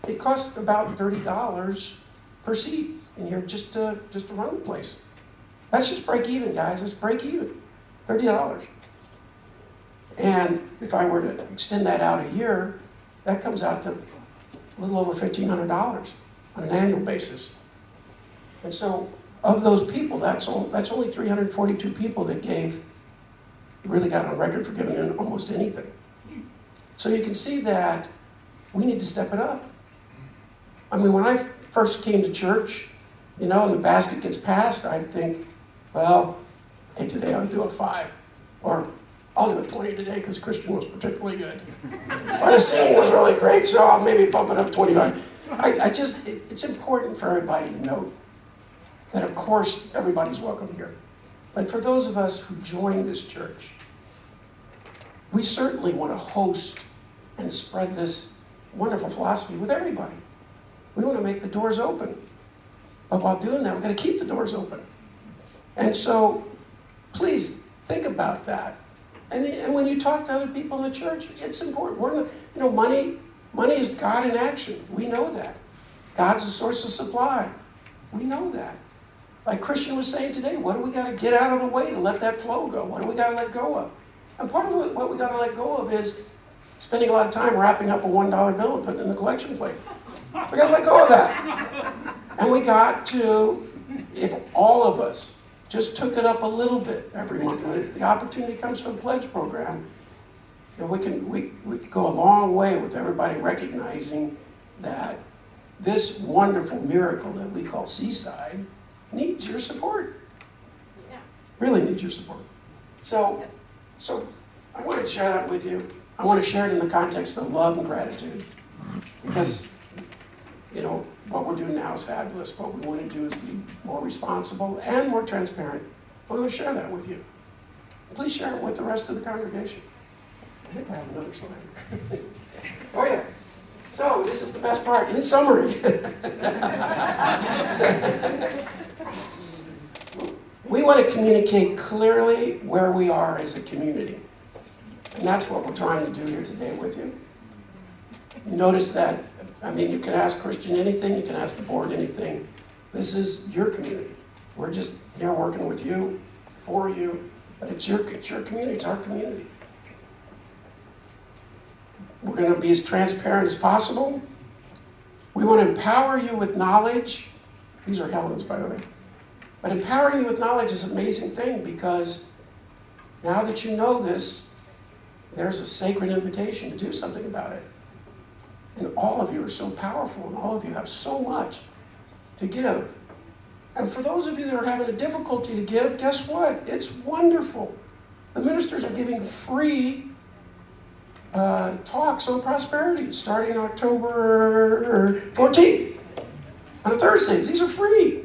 it costs about $30 per seat in here just to run the place. That's just break even, guys. That's break even. $30. And if I were to extend that out a year, that comes out to a little over $1,500 on an annual basis. And so, of those people, that's only 342 people that really got on record for giving in almost anything. So you can see that we need to step it up. I mean, when I first came to church, and the basket gets passed, I'd think, well, okay, today I'll do a 5. Or I'll do a 20 today because Christian was particularly good. Or the singing was really great, so I'll maybe bump it up 25. It's important for everybody to know that, of course, everybody's welcome here. But for those of us who join this church, we certainly want to host and spread this wonderful philosophy with everybody. We want to make the doors open. But while doing that, we've got to keep the doors open. And so, please think about that. And when you talk to other people in the church, it's important. Money is God in action. We know that. God's a source of supply. We know that. Like Christian was saying today, what do we got to get out of the way to let that flow go? What do we got to let go of? And part of what we got to let go of is spending a lot of time wrapping up a $1 bill and putting it in the collection plate. We got to let go of that. And we got to, if all of us just took it up a little bit every month, and if the opportunity comes from the pledge program, we could go a long way with everybody recognizing that this wonderful miracle that we call Seaside needs your support. Yeah. Really needs your support. So I want to share that with you. I want to share it in the context of love and gratitude. Because, what we're doing now is fabulous. What we want to do is be more responsible and more transparent. I want to share that with you. Please share it with the rest of the congregation. I think I have another slide. Oh yeah. So this is the best part. In summary, we want to communicate clearly where we are as a community. And that's what we're trying to do here today with you. Notice that, you can ask Christian anything, you can ask the board anything. This is your community. We're just here working with you, for you, but it's your community, it's our community. We're going to be as transparent as possible. We want to empower you with knowledge. These are Helen's, by the way. But empowering you with knowledge is an amazing thing, because now that you know this, there's a sacred invitation to do something about it. And all of you are so powerful, and all of you have so much to give. And for those of you that are having a difficulty to give, guess what? It's wonderful. The ministers are giving free talks on prosperity starting October 14th on a Thursday. These are free.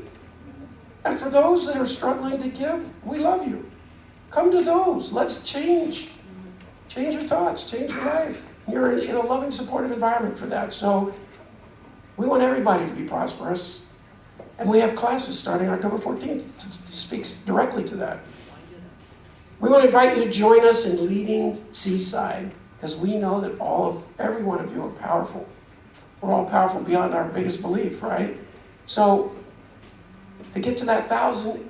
And for those that are struggling to give, we love you. Come to those. Let's change your thoughts, change your life. You're in a loving, supportive environment for that. So we want everybody to be prosperous. And we have classes starting October 14th to speak directly to that. We want to invite you to join us in leading Seaside, because we know that every one of you are powerful. We're all powerful beyond our biggest belief, right? So to get to that 1,000,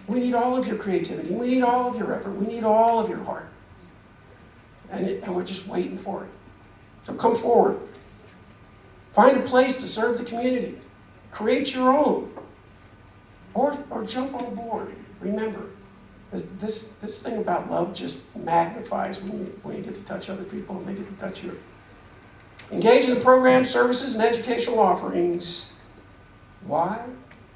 we need all of your creativity. We need all of your effort. We need all of your heart. And we're just waiting for it. So come forward. Find a place to serve the community. Create your own. Or jump on board. Remember, this thing about love just magnifies when you get to touch other people and they get to touch you. Engage in the programs, services, and educational offerings. Why?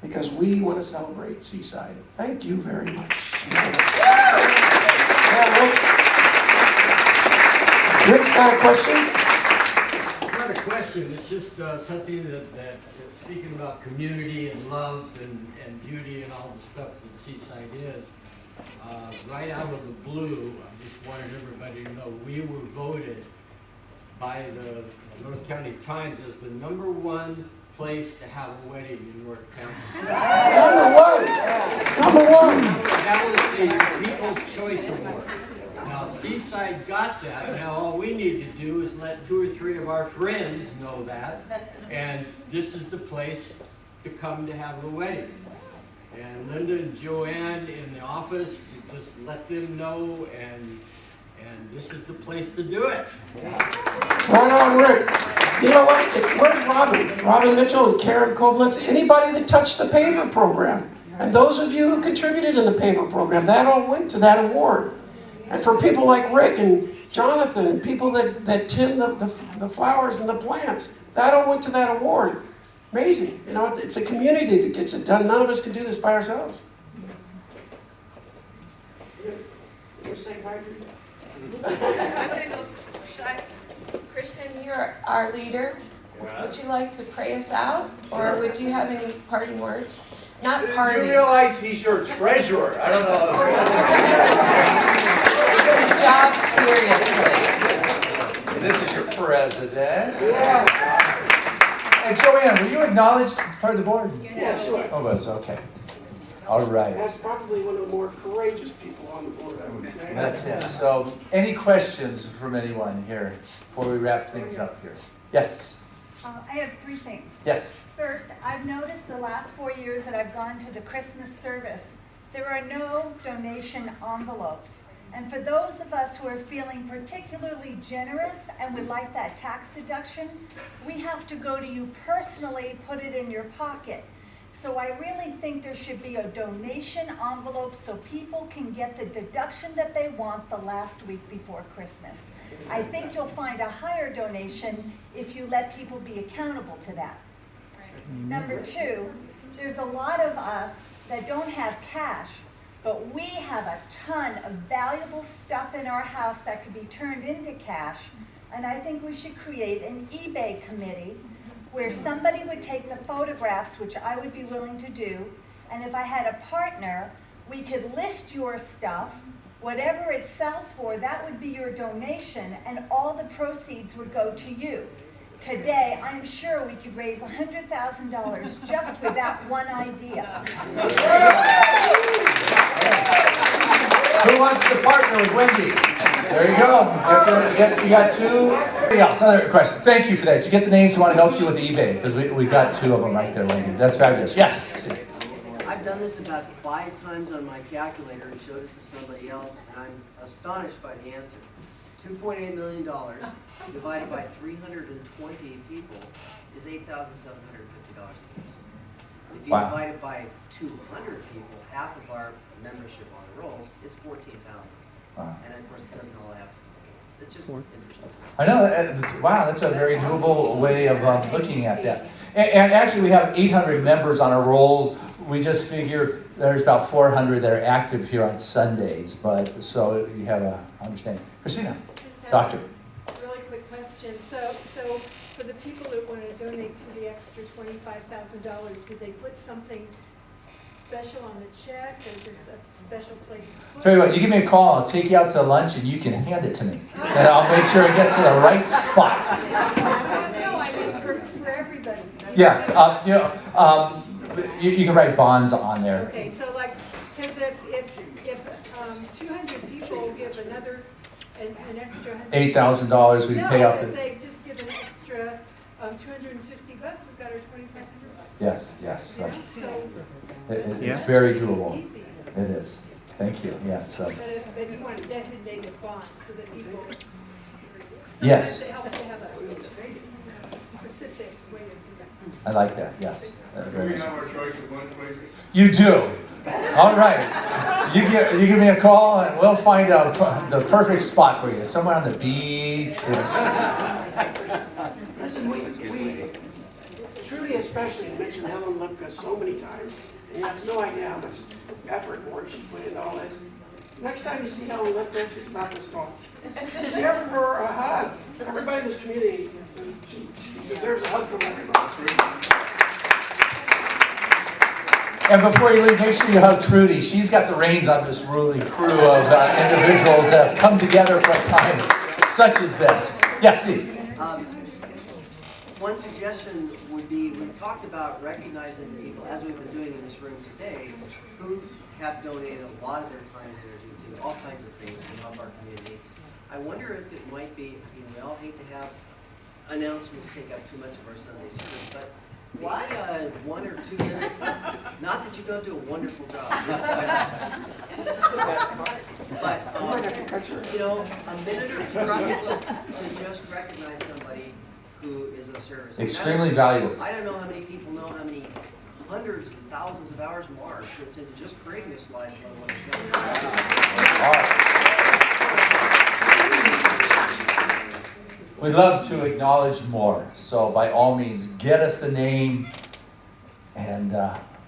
Because we want to celebrate Seaside. Thank you very much. Yeah, Rick's got a question? I've got a question. question, it's just something that, speaking about community and love and beauty and all the stuff that Seaside is, right out of the blue, I just wanted everybody to know, we were voted by the North County Times as the #1 place to have a wedding in North County. Number one. That was the People's Choice Award. Now, Seaside got that. Now, all we need to do is let 2 or 3 of our friends know that. And this is the place to come to have a wedding. And Linda and Joanne in the office, just let them know, and this is the place to do it. Right on, Rick. You know what? Where's Robin? Robin Mitchell and Karen Koblitz, anybody that touched the paper program. And those of you who contributed in the paper program, that all went to that award. And for people like Rick and Jonathan and people that tend the flowers and the plants, that all went to that award. Amazing. You know, it's a community that gets it done. None of us can do this by ourselves. I'm gonna go, Christian, you're our leader. Would you like to pray us out? Or would you have any parting words? Not parting. You realize he's your treasurer. I don't know. Takes his job seriously. This is your president. And Joanne, were you acknowledged as part of the board? Yeah, sure. Oh, was okay. All right. That's probably one of the more courageous people on the board, I would say. That's it. So, any questions from anyone here before we wrap things up here? Yes. I have 3 things. Yes. First, I've noticed the last 4 years that I've gone to the Christmas service, there are no donation envelopes. And for those of us who are feeling particularly generous and would like that tax deduction, we have to go to you personally, put it in your pocket. So I really think there should be a donation envelope so people can get the deduction that they want the last week before Christmas. I think you'll find a higher donation if you let people be accountable to that. Number 2, there's a lot of us that don't have cash, but we have a ton of valuable stuff in our house that could be turned into cash, and I think we should create an eBay committee where somebody would take the photographs, which I would be willing to do, and if I had a partner, we could list your stuff, whatever it sells for, that would be your donation, and all the proceeds would go to you. Today, I'm sure we could raise $100,000 just with that one idea. Who wants to partner with Wendy? There you go. You got 2. Anything else? Other question. Thank you for that. Did you get the names who want to help you with eBay? Because we got 2 of them right there, Wendy. That's fabulous. Yes. I've done this about 5 times on my calculator and showed it to somebody else, and I'm astonished by the answer. $2.8 million divided by 320 people is $8,750 apiece. If you Wow. divide it by 200 people, half of our membership on the rolls, it's 14,000. Wow. And of course, it doesn't all have to be. It's just interesting. I know. Wow, that's a very doable way of looking at that. And actually, we have 800 members on a roll. We just figure there's about 400 that are active here on Sundays. But so you have a understanding. Christina, doctor. Really quick question. So for the people that want to donate to the extra $25,000, do they put something special on the check? Is there a special place to put it? Tell you what, you give me a call, I'll take you out to lunch and you can hand it to me. And I'll make sure it gets to the right spot. No, I mean for everybody. Yes, you can write bonds on there. Okay, so like, because if 200 people give another, an extra $8,000 we pay out No, to. if they just give an extra $250, we've got our $2,500. Yes. Yeah, so, It's very doable. easy. It is. Thank you. Yes. But you want to designate a bond so that people. Yes. Sometimes it helps to have a specific way to do that. I like that. Yes. Do Very we much. have our choice of one place? You do. All right. You give me a call and we'll find out the perfect spot for you. Somewhere on the beach. Listen, we Trudy especially mentioned Helen Lipka so many times, and you have no idea how much effort and work she put into all this. Next time you see Helen Lipka, she's about this tall. Give her a hug. Everybody in this community She deserves a hug from everybody. And before you leave, make sure you hug Trudy. She's got the reins on this ruling crew of individuals that have come together for a time such as this. Yes, Steve. One suggestion would be, we've talked about recognizing people, as we've been doing in this room today, who have donated a lot of their time and energy to all kinds of things to help our community. I wonder if it might be, we all hate to have announcements take up too much of our Sunday service, but maybe a 1 or 2 minute, not that you don't do a wonderful job, you're the best. But, a minute or two to just recognize somebody who is of service. Extremely valuable. I don't know how many people know how many hundreds and thousands of hours Mark puts into just creating this slide, let alone showing it. We love to acknowledge more, so by all means, get us the name, and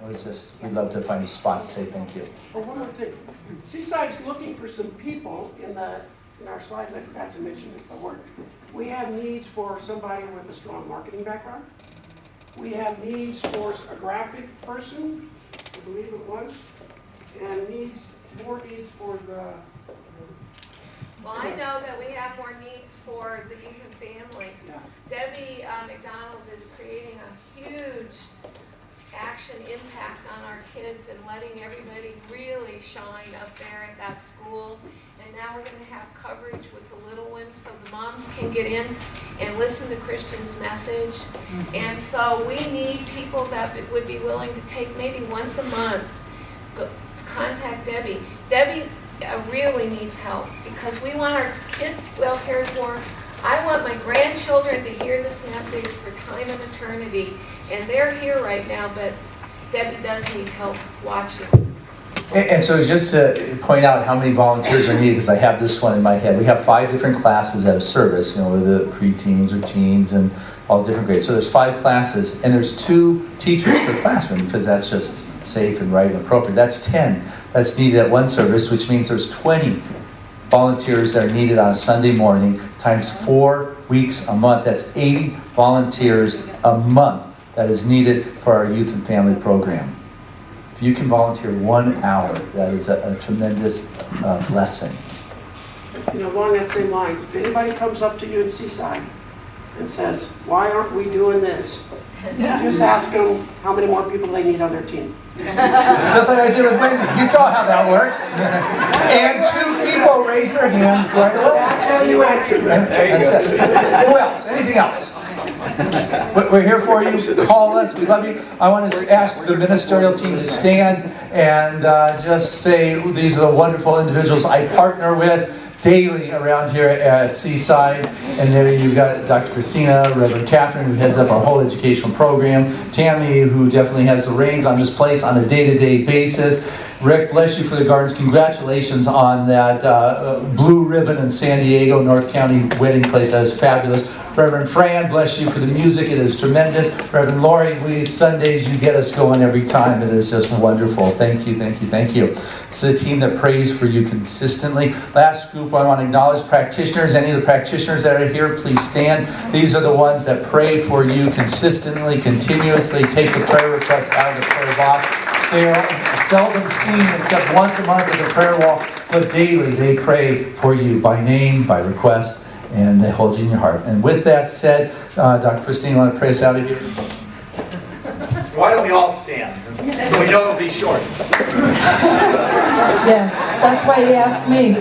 we'd love to find a spot to say thank you. Oh, one more thing. Seaside's looking for some people in our slides. I forgot to mention the word. We have needs for somebody with a strong marketing background. We have needs for a graphic person, I believe it was, and more needs for the. Well, I know that we have more needs for the youth and family. Yeah. Debbie McDonald is creating a huge action impact on our kids and letting everybody really shine up there at that school. And now we're going to have coverage with the little ones so the moms can get in and listen to Christian's message. And so we need people that would be willing to take maybe once a month, to contact Debbie. Debbie really needs help because we want our kids well cared for. I want my grandchildren to hear this message for time and eternity. And they're here right now, but Debbie does need help watching. And so just to point out how many volunteers are needed, because I have this one in my head. We have 5 different classes at a service, with the preteens or teens and all different grades. So there's 5 classes, and there's 2 teachers per classroom because that's just safe and right and appropriate. That's 10 that's needed at one service, which means there's 20 volunteers that are needed on a Sunday morning times 4 weeks a month. That's 80 volunteers a month that is needed for our youth and family program. If you can volunteer 1 hour, that is a tremendous blessing. Along that same lines, if anybody comes up to you in Seaside and says, why aren't we doing this? Just ask them how many more people they need on their team. Just like I did with Wendy. You saw how that works. And 2 people raised their hands right away. That's how you answer that. That's it. Who else? Anything else? We're here for you. Call us. We love you. I want to ask the ministerial team to stand and just say these are the wonderful individuals I partner with daily around here at Seaside. And there you've got Dr. Christina, Reverend Catherine, who heads up our whole educational program, Tammy, who definitely has the reins on this place on a day-to-day basis. Rick, bless you for the gardens. Congratulations on that blue ribbon in San Diego, North County wedding place. That is fabulous. Reverend Fran, bless you for the music. It is tremendous. Reverend Lori, Sundays, you get us going every time. It is just wonderful. Thank you, thank you, thank you. It's a team that prays for you consistently. Last group, I want to acknowledge practitioners. Any of the practitioners that are here, please stand. These are the ones that pray for you consistently, continuously. Take the prayer request out of the prayer box. They are seldom seen except once a month at the prayer wall, but daily they pray for you by name, by request, and they hold you in your heart. And with that said, Dr. Christine, you want to pray us out of here? Why don't we all stand? So we know it'll be short. Yes, that's why he asked me.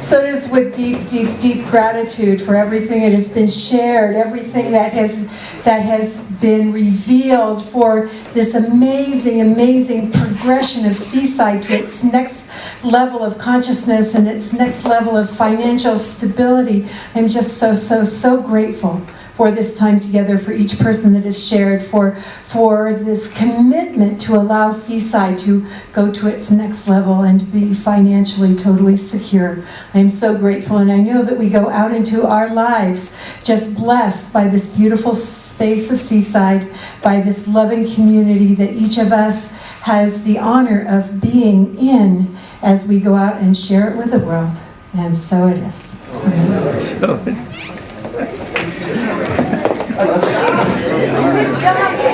So it is with deep, deep, deep gratitude for everything that has been shared, everything that has been revealed, for this amazing, amazing progression of Seaside to its next level of consciousness and its next level of financial stability. I'm just so grateful for this time together, for each person that is shared, for this commitment to allow Seaside to go to its next level and be financially totally secure. I am so grateful, and I know that we go out into our lives just blessed by this beautiful space of Seaside, by this loving community that each of us has the honor of being in as we go out and share it with the world. And so it is. Good job.